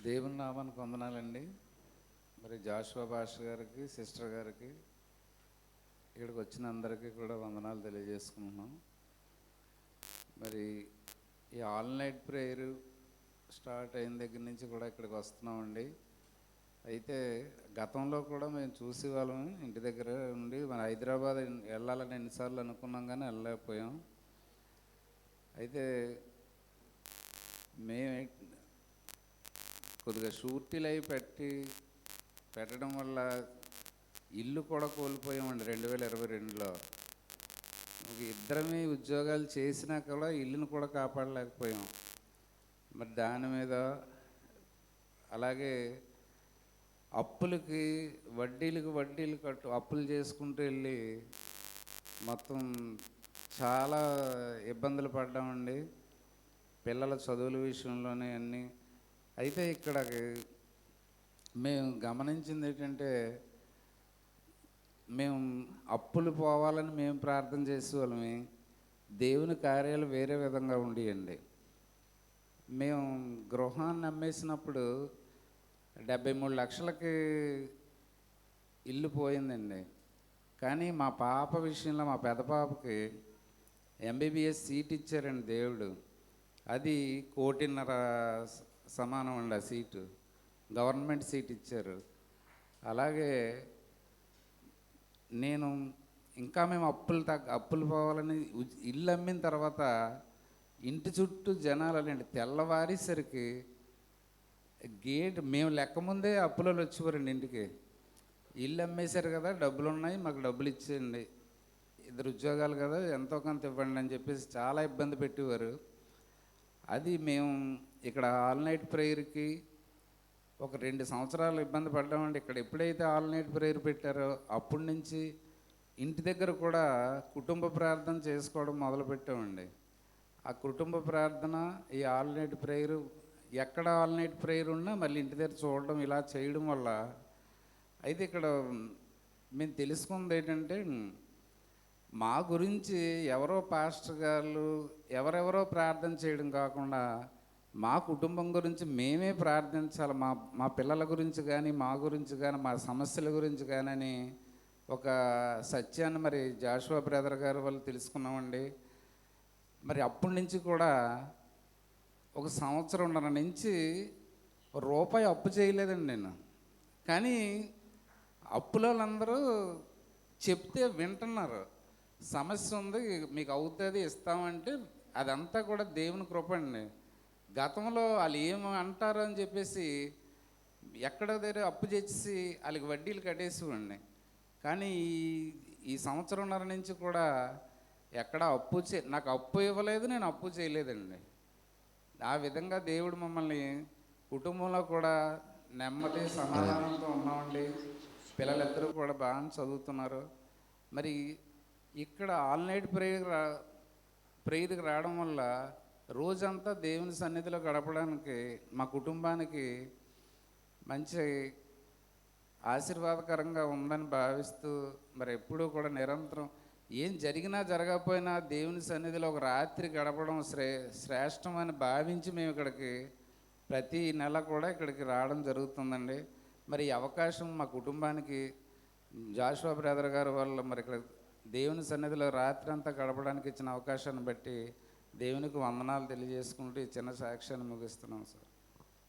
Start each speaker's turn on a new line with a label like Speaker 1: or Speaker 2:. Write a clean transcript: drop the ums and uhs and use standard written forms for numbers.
Speaker 1: దేవుని నామానికి వందనాలండి. మరి జాషువా భాష గారికి, సిస్టర్ గారికి, ఇక్కడికి వచ్చిన అందరికీ కూడా వందనాలు తెలియజేసుకుంటున్నాం. మరి ఈ ఆల్ నైట్ ప్రేయర్ స్టార్ట్ అయిన దగ్గర నుంచి కూడా ఇక్కడికి వస్తున్నామండి. అయితే గతంలో కూడా మేము చూసేవాళ్ళం, ఇంటి దగ్గర ఉండి మన హైదరాబాద్ వెళ్ళాలని ఎన్నిసార్లు అనుకున్నాం కానీ వెళ్ళలేకపోయాం. అయితే మేము కొద్దిగా షూరిటీలు అవి పెట్టడం వల్ల ఇల్లు కూడా కోల్పోయామండి 2022లో. ఇద్దరమే ఉద్యోగాలు చేసినా కూడా ఇల్లును కూడా కాపాడలేకపోయాం. మరి దాని మీద అలాగే అప్పులకి వడ్డీలు అప్పులు చేసుకుంటూ వెళ్ళి మొత్తం చాలా ఇబ్బందులు పడ్డామండి, పిల్లల చదువుల విషయంలోనే అన్నీ. అయితే ఇక్కడ మేము గమనించింది ఏంటంటే, మేము అప్పులు పోవాలని మేము ప్రార్థన చేసేవాళ్ళమే, దేవుని కార్యాలు వేరే విధంగా ఉండేయండి. మేము గృహాన్ని అమ్మేసినప్పుడు 73 లక్షలకి ఇల్లు పోయిందండి. కానీ మా పాప విషయంలో, మా పెద్ద పాపకి MBBS సీట్ ఇచ్చారండి దేవుడు. అది 1,50,00,000 సమానం అండి. ఆ సీటు గవర్నమెంట్ సీట్ ఇచ్చారు. అలాగే నేను ఇంకా మేము అప్పులు పోవాలని ఇల్లు అమ్మిన తర్వాత ఇంటి చుట్టూ జనాలండి. తెల్లవారేసరికి గేట్ మేము లెక్క ముందే అప్పులలో వచ్చేవారండి ఇంటికి. ఇల్లు అమ్మేశారు కదా, డబ్బులు ఉన్నాయి, మాకు డబ్బులు ఇచ్చేయండి, 2 ఉద్యోగాలు కదా, ఎంతో కొంత ఇవ్వండి అని చెప్పేసి చాలా ఇబ్బంది పెట్టేవారు. అది మేము ఇక్కడ ఆల్ నైట్ ప్రేయర్కి ఒక 2 సంవత్సరాలు ఇబ్బంది పడ్డామండి. ఇక్కడ ఎప్పుడైతే ఆల్ నైట్ ప్రేయర్ పెట్టారో అప్పటి నుంచి ఇంటి దగ్గర కూడా కుటుంబ ప్రార్థన చేసుకోవడం మొదలుపెట్టామండి. ఆ కుటుంబ ప్రార్థన, ఈ ఆల్ నైట్ ప్రేయరు, ఎక్కడ ఆల్ నైట్ ప్రేయర్ ఉన్నా మళ్ళీ ఇంటి దగ్గర చూడడం, ఇలా చేయడం వల్ల అయితే ఇక్కడ మేము తెలుసుకుంది ఏంటంటే, మా గురించి ఎవరో పాస్టర్ గారు ఎవరెవరో ప్రార్థన చేయడం కాకుండా మా కుటుంబం గురించి మేమే ప్రార్థించాలి. మా పిల్లల గురించి కానీ, మా గురించి కానీ, మా సమస్యల గురించి కానీ అని ఒక సత్యాన్ని మరి జాషువా బ్రదర్ గారు వాళ్ళు తెలుసుకున్నామండి. మరి అప్పటి నుంచి కూడా ఒక 1.5 సంవత్సరం నుంచి రూపాయి అప్పు చేయలేదండి నేను. కానీ అప్పులందరూ చెప్తే వింటున్నారు. సమస్య ఉంది, మీకు అవుతుంది, ఇస్తామంటే అదంతా కూడా దేవుని కృప అండి. గతంలో వాళ్ళు ఏమి అంటారు అని చెప్పేసి ఎక్కడ దగ్గర అప్పు చేసి వాళ్ళకి వడ్డీలు కట్టేసివ్వండి. కానీ ఈ 1.5 సంవత్సరం నుంచి కూడా ఎక్కడ నాకు అప్పు ఇవ్వలేదు, నేను అప్పు చేయలేదండి. ఆ విధంగా దేవుడు మమ్మల్ని కుటుంబంలో కూడా నెమ్మది సమాధానంతో ఉన్నామండి. పిల్లలిద్దరూ కూడా బాగా చదువుతున్నారు. మరి ఇక్కడ ఆల్ నైట్ ప్రేయర్కి రావడం వల్ల రోజంతా దేవుని సన్నిధిలో గడపడానికి మా కుటుంబానికి మంచి ఆశీర్వాదకరంగా ఉందని భావిస్తూ, మరి ఎప్పుడూ కూడా నిరంతరం ఏం జరిగినా జరగకపోయినా దేవుని సన్నిధిలో ఒక రాత్రి గడపడం శ్రేష్టం అని భావించి మేము ఇక్కడికి ప్రతి నెల కూడా ఇక్కడికి రావడం జరుగుతుందండి. మరి ఈ అవకాశం మా కుటుంబానికి జాషువా బ్రదర్ గారు వల్ల మరి ఇక్కడ దేవుని సన్నిధిలో రాత్రి అంతా గడపడానికి ఇచ్చిన అవకాశాన్ని బట్టి దేవునికి వందనాలు తెలియజేసుకుంటూ ఈ చిన్న సాక్ష్యాన్ని ముగిస్తున్నాం సార్.